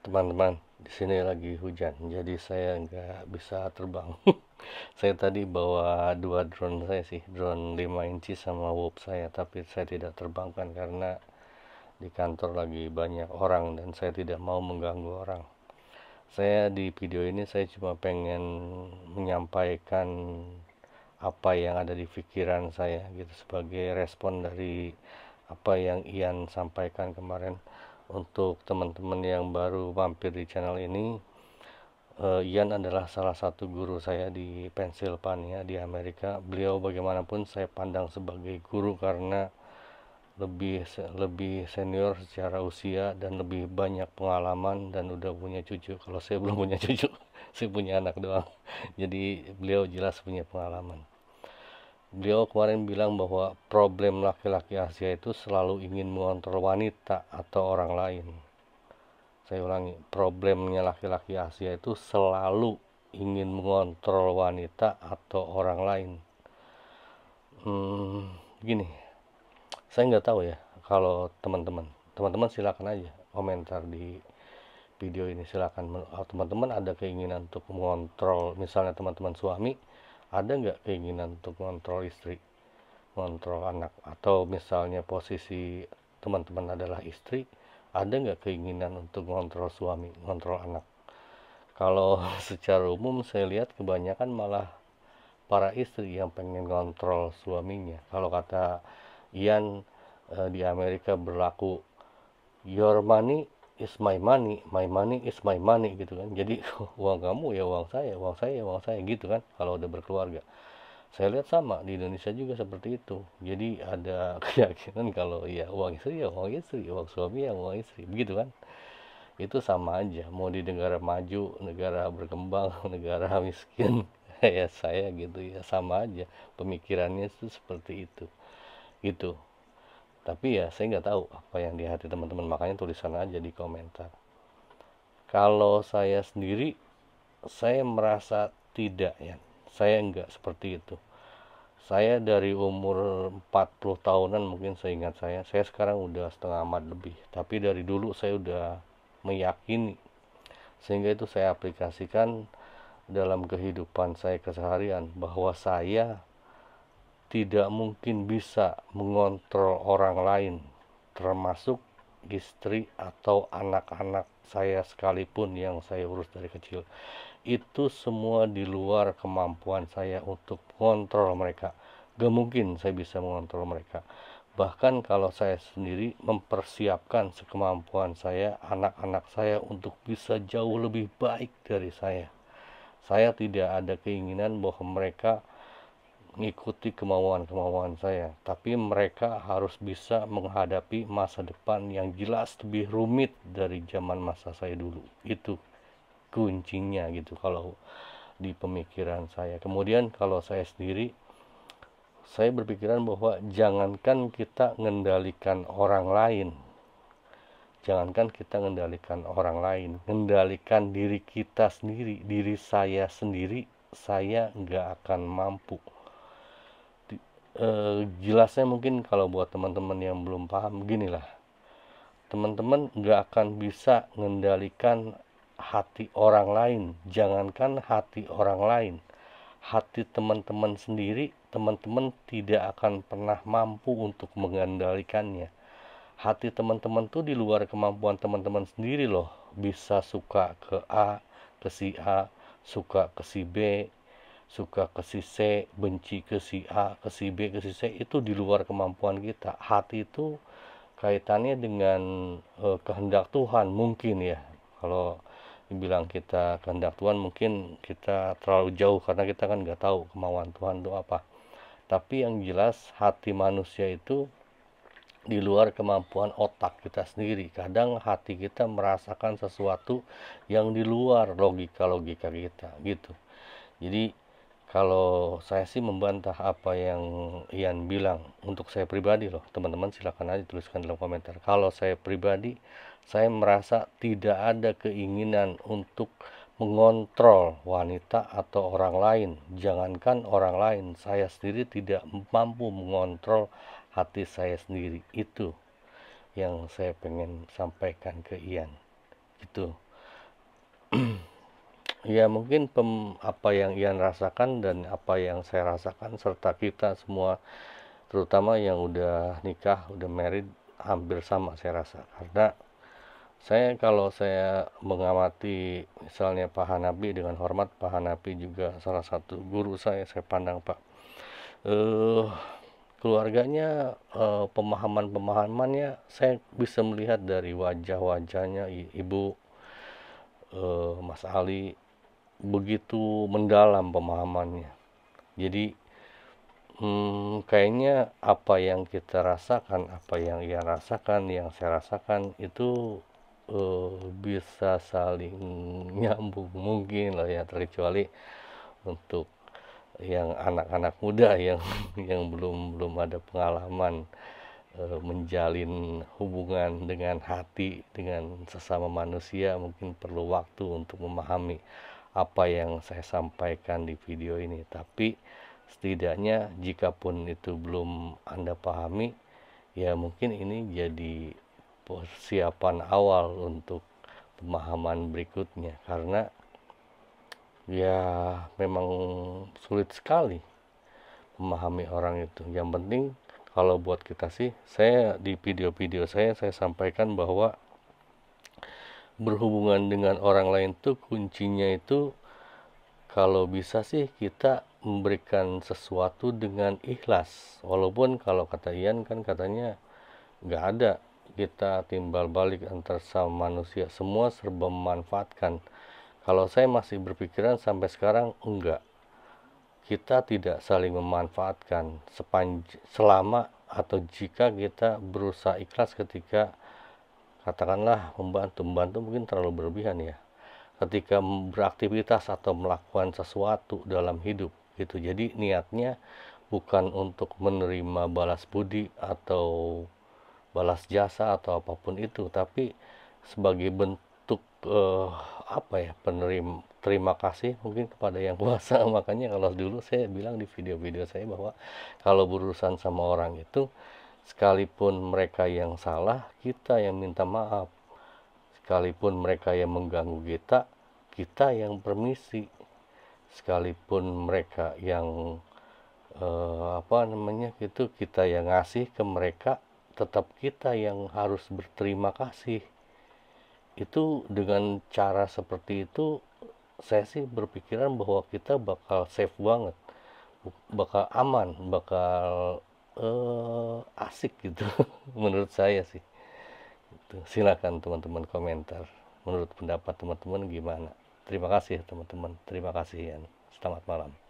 Teman-teman, di sini lagi hujan, jadi saya nggak bisa terbang. Saya tadi bawa dua drone saya sih, drone 5 inci sama Whoop saya, tapi saya tidak terbangkan karena di kantor lagi banyak orang dan saya tidak mau mengganggu orang. Saya di video ini saya cuma pengen menyampaikan apa yang ada di pikiran saya gitu sebagai respon dari apa yang Ian sampaikan kemarin. Untuk teman-teman yang baru mampir di channel ini, Ian adalah salah satu guru saya di Pennsylvania di Amerika. Beliau bagaimanapun saya pandang sebagai guru karena lebih senior secara usia dan lebih banyak pengalaman dan udah punya cucu. Kalau saya belum punya cucu, saya punya anak doang. Jadi beliau jelas punya pengalaman. Beliau kemarin bilang bahwa problem laki-laki Asia itu selalu ingin mengontrol wanita atau orang lain. Saya ulangi, problemnya laki-laki Asia itu selalu ingin mengontrol wanita atau orang lain. Gini, saya nggak tahu ya kalau teman-teman silakan aja komentar di video ini. Silakan, teman-teman ada keinginan untuk mengontrol, misalnya teman-teman suami, ada nggak keinginan untuk mengontrol istri, mengontrol anak, atau misalnya posisi teman-teman adalah istri, ada nggak keinginan untuk mengontrol suami, mengontrol anak? Kalau secara umum saya lihat kebanyakan malah para istri yang pengen kontrol suaminya. Kalau kata Ian, di Amerika berlaku your money is my money is my money gitu kan. Jadi uang kamu ya uang saya, uang saya ya uang saya gitu kan kalau udah berkeluarga. Saya lihat sama di Indonesia juga seperti itu. Jadi ada keyakinan kalau ya uang istri ya uang istri, uang suami ya uang istri, begitu kan? Itu sama aja, mau di negara maju, negara berkembang, negara miskin kayak saya gitu ya, sama aja pemikirannya itu seperti itu gitu. Tapi ya saya nggak tahu apa yang di hati teman-teman, makanya tulisan aja di komentar. Kalau saya sendiri, saya merasa tidak ya, saya nggak seperti itu. Saya dari umur 40 tahunan mungkin seingat saya sekarang udah setengah abad lebih, tapi dari dulu saya udah meyakini, sehingga itu saya aplikasikan dalam kehidupan saya keseharian, bahwa saya tidak mungkin bisa mengontrol orang lain, termasuk istri atau anak-anak saya sekalipun yang saya urus dari kecil. Itu semua di luar kemampuan saya untuk mengontrol mereka. Gak mungkin saya bisa mengontrol mereka. Bahkan kalau saya sendiri mempersiapkan sekemampuan saya, anak-anak saya untuk bisa jauh lebih baik dari saya. Saya tidak ada keinginan bahwa mereka mengikuti kemauan-kemauan saya, tapi mereka harus bisa menghadapi masa depan yang jelas lebih rumit dari zaman masa saya dulu. Itu kuncinya gitu kalau di pemikiran saya. Kemudian kalau saya sendiri, saya berpikiran bahwa jangankan kita mengendalikan orang lain, jangankan kita mengendalikan orang lain, mengendalikan diri kita sendiri, diri saya sendiri, saya nggak akan mampu. Jelasnya mungkin kalau buat teman-teman yang belum paham, beginilah, teman-teman nggak akan bisa mengendalikan hati orang lain. Jangankan hati orang lain, hati teman-teman sendiri, teman-teman tidak akan pernah mampu untuk mengendalikannya. Hati teman-teman tuh di luar kemampuan teman-teman sendiri loh. Bisa suka ke A, ke si A, suka ke si B, suka ke si C, benci ke si A, ke si B, ke si C, itu di luar kemampuan kita. Hati itu kaitannya dengan kehendak Tuhan mungkin ya. Kalau dibilang kita kehendak Tuhan mungkin kita terlalu jauh karena kita kan nggak tahu kemauan Tuhan itu apa. Tapi yang jelas hati manusia itu di luar kemampuan otak kita sendiri. Kadang hati kita merasakan sesuatu yang di luar logika-logika kita gitu. Jadi kalau saya sih membantah apa yang Ian bilang. Untuk saya pribadi loh, teman-teman silakan aja tuliskan dalam komentar. Kalau saya pribadi, saya merasa tidak ada keinginan untuk mengontrol wanita atau orang lain. Jangankan orang lain, saya sendiri tidak mampu mengontrol hati saya sendiri. Itu yang saya pengen sampaikan ke Ian. Gitu. Ya mungkin apa yang Ian rasakan dan apa yang saya rasakan serta kita semua, terutama yang udah nikah, udah married, hampir sama saya rasa. Karena kalau saya mengamati misalnya Pak Hanapi, dengan hormat, Pak Hanapi juga salah satu guru saya pandang Pak. Eh Keluarganya, pemahaman-pemahamannya saya bisa melihat dari wajah-wajahnya Ibu, Mas Ali, begitu mendalam pemahamannya. Jadi kayaknya apa yang kita rasakan, apa yang ia rasakan, yang saya rasakan itu bisa saling nyambung mungkin lah ya, terkecuali untuk yang anak-anak muda yang yang belum belum ada pengalaman menjalin hubungan dengan hati, dengan sesama manusia, mungkin perlu waktu untuk memahami apa yang saya sampaikan di video ini. Tapi setidaknya jikapun itu belum Anda pahami, ya mungkin ini jadi persiapan awal untuk pemahaman berikutnya, karena ya memang sulit sekali memahami orang itu. Yang penting kalau buat kita sih, saya di video-video saya sampaikan bahwa berhubungan dengan orang lain tuh kuncinya itu, kalau bisa sih kita memberikan sesuatu dengan ikhlas. Walaupun kalau kata Ian kan katanya nggak ada kita timbal balik antar sama manusia, semua serba memanfaatkan. Kalau saya masih berpikiran sampai sekarang enggak, kita tidak saling memanfaatkan selama atau jika kita berusaha ikhlas ketika katakanlah membantu mungkin terlalu berlebihan ya, ketika beraktivitas atau melakukan sesuatu dalam hidup gitu. Jadi niatnya bukan untuk menerima balas budi atau balas jasa atau apapun itu, tapi sebagai bentuk apa ya, terima kasih mungkin kepada yang kuasa. Makanya kalau dulu saya bilang di video-video saya bahwa kalau berurusan sama orang itu, sekalipun mereka yang salah, kita yang minta maaf. Sekalipun mereka yang mengganggu kita, kita yang permisi. Sekalipun mereka yang apa namanya itu, kita yang ngasih ke mereka, tetap kita yang harus berterima kasih. Itu dengan cara seperti itu, saya sih berpikiran bahwa kita bakal safe banget, bakal aman, bakal asik gitu. Menurut saya sih gitu. Silakan teman-teman komentar, menurut pendapat teman-teman gimana. Terima kasih teman-teman, terima kasih ya, selamat malam.